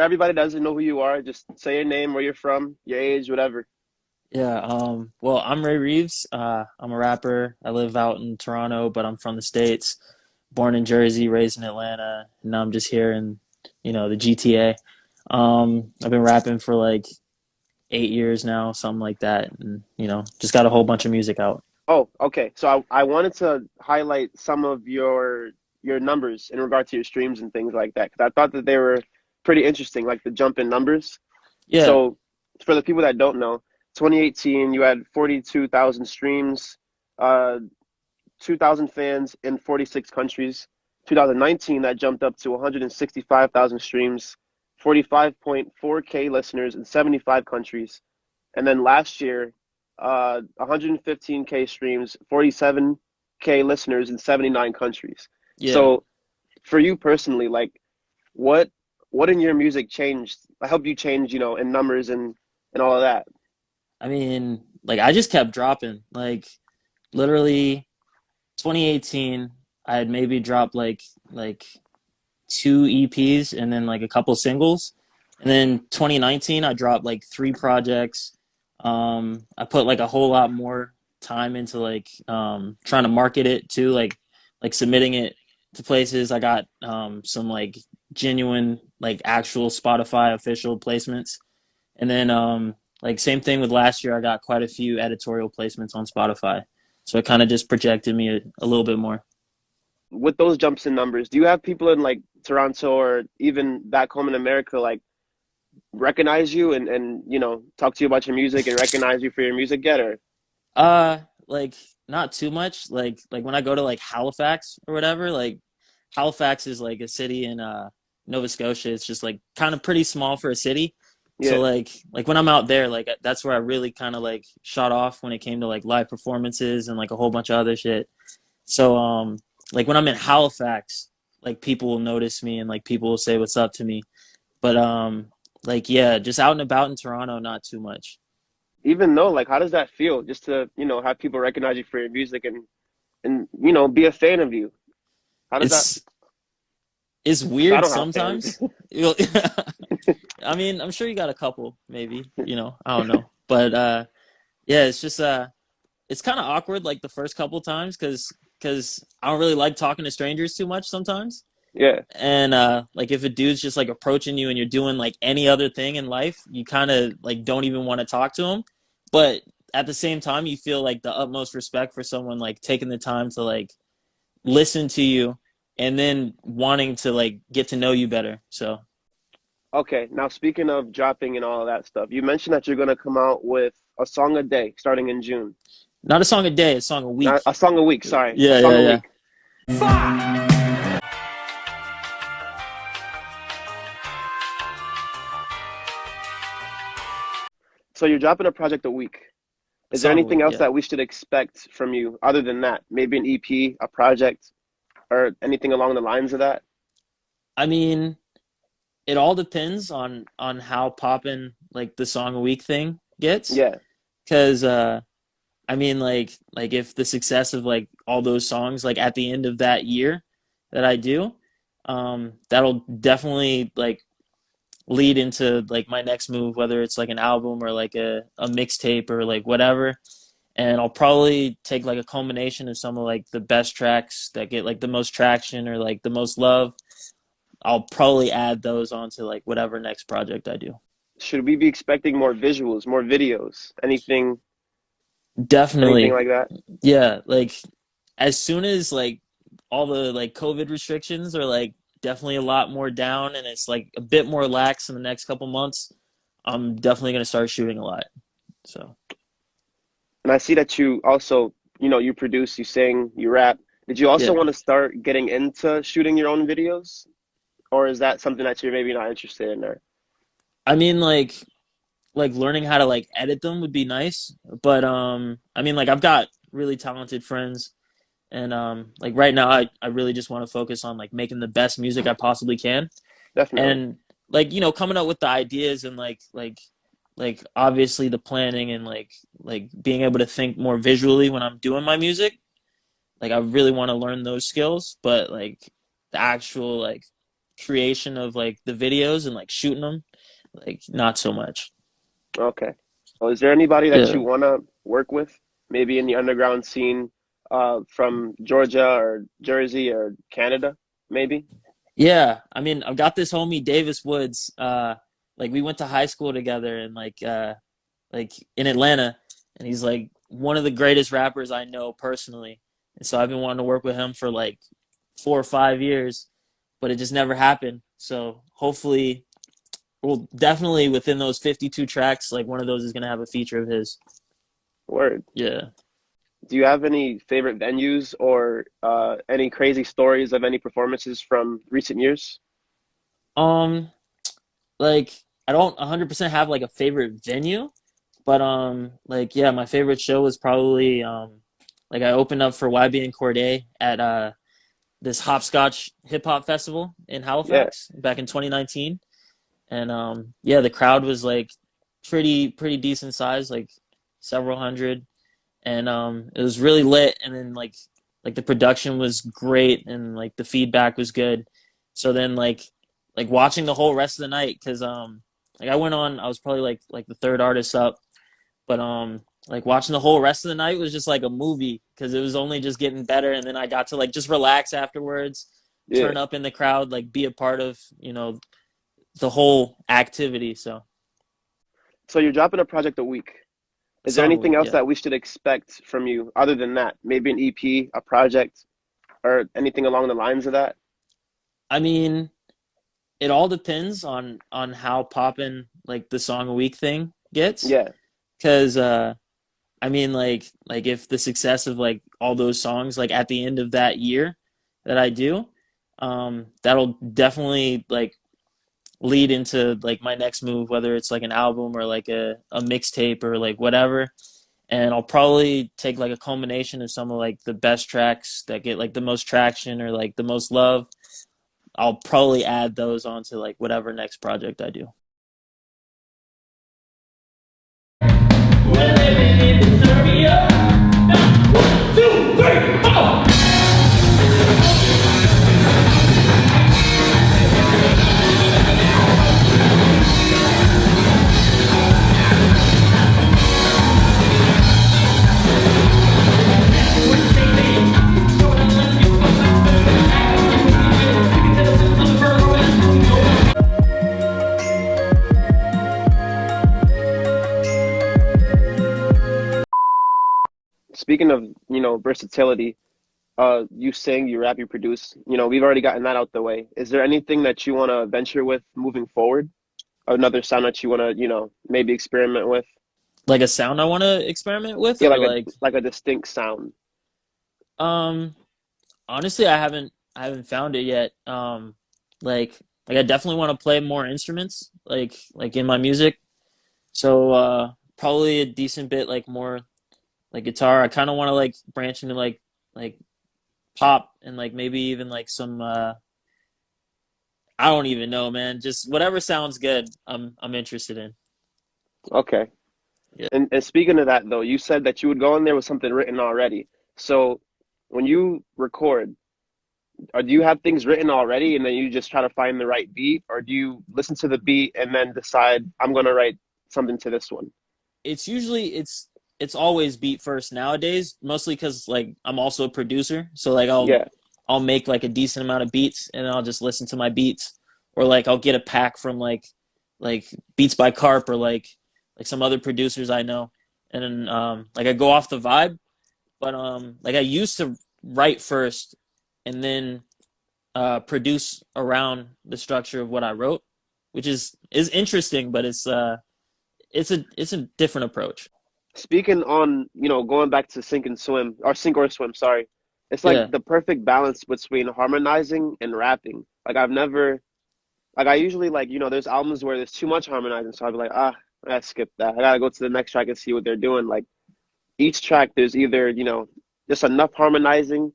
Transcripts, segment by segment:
Everybody doesn't know who you are. Just say your name, where you're from, your age, whatever. Yeah, well, I'm Ray Reaves. I'm a rapper. I live out in Toronto, but I'm from the States. Born in Jersey, raised in Atlanta, and now I'm just here in, the GTA. I've been rapping for like 8 years now, something like that, and just got a whole bunch of music out. Oh, okay. So I wanted to highlight some of your numbers in regard to your streams and things like that because I thought that they were pretty interesting, like the jump in numbers. Yeah, So for the people that don't know, 2018 you had 42,000 streams, uh, 2,000 fans in 46 countries. 2019 that jumped up to 165,000 streams, 45.4K listeners in 75 countries. And then last year, 115K streams, 47K listeners in 79 countries. yeah. So for you personally, like what what in your music changed? I helped you change, in numbers and all of that. I mean, like I just kept dropping. Like literally 2018, I had maybe dropped like two EPs and then like a couple singles. And then 2019, I dropped like three projects. I put like a whole lot more time into trying to market it too, like submitting it to places. I got some like genuine like actual Spotify official placements. And then like same thing with last year, I got quite a few editorial placements on Spotify. So it kind of just projected me a little bit more. With those jumps in numbers, do you have people in like Toronto or even back home in America like recognize you and talk to you about your music and recognize you for your music yet or Like not too much. Like when I go to like Halifax or whatever, like Halifax is like a city in Nova Scotia. It's just like kind of pretty small for a city. So yeah. like when I'm out there, like that's where I really kind of like shot off when it came to like live performances and like a whole bunch of other shit. So like when I'm in Halifax, like people will notice me and like people will say what's up to me. But like yeah, just out and about in Toronto, not too much. Even though, like, how does that feel just to have people recognize you for your music and be a fan of you? How does that? It's it's Because I weird don't have fans. sometimes. I mean, I'm sure you got a couple, maybe, I don't know. But yeah, it's just it's kind of awkward like the first couple times cuz I don't really like talking to strangers too much sometimes. Yeah. And like if a dude's just like approaching you and you're doing like any other thing in life, you kind of like don't even want to talk to him. But at the same time, you feel like the utmost respect for someone like taking the time to like listen to you and then wanting to like get to know you better. So Okay. Now, speaking of dropping and all of that stuff, you mentioned that you're gonna come out with a song a day starting in June. not a song a day, a song a week. Not a song a week. Sorry, a Yeah, song yeah, a yeah. week. So you're dropping a project a week. A Is there song a anything week, else yeah. that we should expect from you other than that? Maybe an EP, a project, or anything along the lines of that? I mean, it all depends on how poppin' like the song a week thing gets. Yeah, Cause I mean like if the success of like all those songs like at the end of that year that I do, that'll definitely like lead into like my next move, whether it's like an album or like a mixtape or like whatever. And I'll probably take like a culmination of some of like the best tracks that get like the most traction or like the most love. I'll probably add those onto like whatever next project I do. should we be expecting more visuals, more videos, anything Definitely. like that? Yeah, like as soon as like all the like COVID restrictions are like definitely a lot more down and it's like a bit more lax in the next couple months, I'm definitely gonna start shooting a lot. So And I see that you also, you produce, you sing, you rap. Did you also yeah. want to start getting into shooting your own videos, or is that something that you're maybe not interested in there? I mean like learning how to like edit them would be nice. But I mean like I've got really talented friends and like right now I really just want to focus on like making the best music I possibly can. Definitely. And like coming up with the ideas and like obviously the planning and like being able to think more visually when I'm doing my music. Like I really want to learn those skills, but like the actual like creation of like the videos and like shooting them, like not so much. Okay. Well, is there anybody that you Yeah. want to work with, maybe in the underground scene, from Georgia or Jersey or Canada, maybe? Yeah, I mean, I've got this homie Davis Woods. Like we went to high school together and like in Atlanta, and he's like one of the greatest rappers I know personally. And so I've been wanting to work with him for like 4 or 5 years, but it just never happened. So hopefully, well, definitely within those 52 tracks, like one of those is gonna have a feature of his. Word. Yeah. Do you have any favorite venues or any crazy stories of any performances from recent years? Um, like I don't 100% have like a favorite venue, but like yeah, my favorite show was probably like I opened up for YB and Cordae at this hopscotch hip hop festival in Yeah. Halifax back in 2019, and yeah, the crowd was like pretty decent size, like several hundred, and it was really lit, and then like the production was great, and like the feedback was good. So then like watching the whole rest of the night, because like I went on, I was probably like the third artist up, but like watching the whole rest of the night was just like a movie because it was only just getting better, and then I got to like just relax afterwards, Yeah. turn up in the crowd, like be a part of the whole activity. So So you're dropping a project a week. Is there song anything week, else yeah. that we should expect from you other than that? Maybe an EP, a project, or anything along the lines of that? I mean, it all depends on how poppin' like the song a week thing gets, Yeah. because I mean like if the success of like all those songs like at the end of that year that I do, that'll definitely like lead into like my next move, whether it's like an album or like a mixtape or like whatever. And I'll probably take like a culmination of some of like the best tracks that get like the most traction or like the most love. I'll probably add those onto like whatever next project I do. We're living in Serbia. Now, 1, 2, 3, 4. Speaking of, versatility, you sing, you rap, you produce, we've already gotten that out the way. Is there anything that you want to venture with moving forward? Another sound that you want to, maybe experiment with? Like a sound I want to experiment with, Yeah, or like a like like a distinct sound. um honestly, I haven't found it yet. Like like I definitely want to play more instruments, like in my music. So probably a decent bit like more like guitar. I kind of want to like branch into like pop and like maybe even like some I don't even know, man. Just whatever sounds good. I'm interested in. Okay. Yeah. And speaking of that though, you said that you would go in there with something written already. So when you record, or do you have things written already and then you just try to find the right beat, or do you listen to the beat and then decide I'm gonna write something to this one? It's usually it's always beat first nowadays, mostly because like I'm also a producer, so like Yeah. I'll make like a decent amount of beats and I'll just listen to my beats, or like I'll get a pack from like Beats by Carp or like some other producers I know, and then like I go off the vibe, but like I used to write first and then produce around the structure of what I wrote, which is interesting, but it's a different approach. Speaking on, going back to sink and swim, or sink or swim, sorry. It's like Yeah. the perfect balance between harmonizing and rapping. Like I've never like I usually like, there's albums where there's too much harmonizing, so I'll be like, I gotta skip that. I gotta go to the next track and see what they're doing. Like each track there's either, just enough harmonizing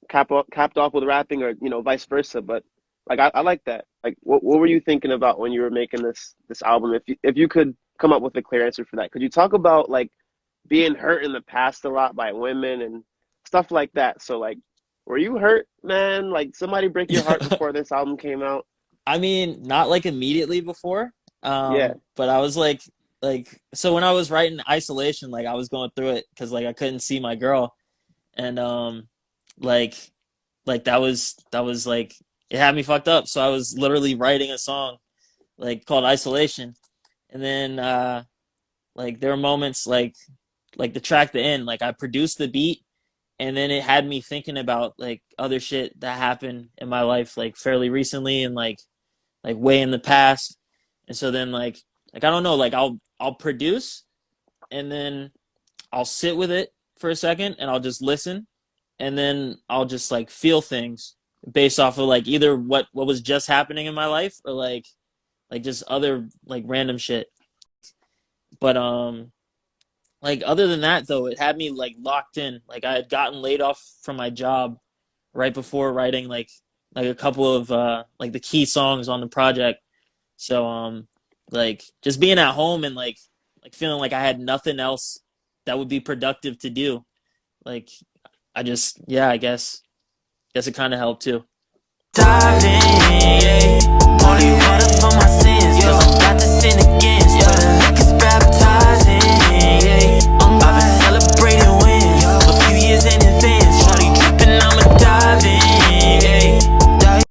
capped off with rapping, or, vice versa. But like I like that. Like what were you thinking about when you were making this album? If you could come up with a clear answer for that, could you talk about like being hurt in the past a lot by women and stuff like that? So like, were you hurt, man? Like somebody break your heart before this album came out? I mean, not like immediately before. Yeah, But I was like so when I was writing isolation, like I was going through it because like I couldn't see my girl, and like that was like it had me fucked up. So I was literally writing a song like called Isolation, and then like there were moments like the track the end, like I produced the beat, and then it had me thinking about like other shit that happened in my life like fairly recently and like way in the past. And so then like I don't know, like I'll produce and then I'll sit with it for a second and I'll just listen and then I'll just like feel things based off of like either what was just happening in my life or like just other like random shit. But like other than that though, it had me like locked in. Like I had gotten laid off from my job right before writing like a couple of like the key songs on the project. So like just being at home and like feeling like I had nothing else that would be productive to do. Like I just yeah, I guess it kind of helped too. Dive in, yeah.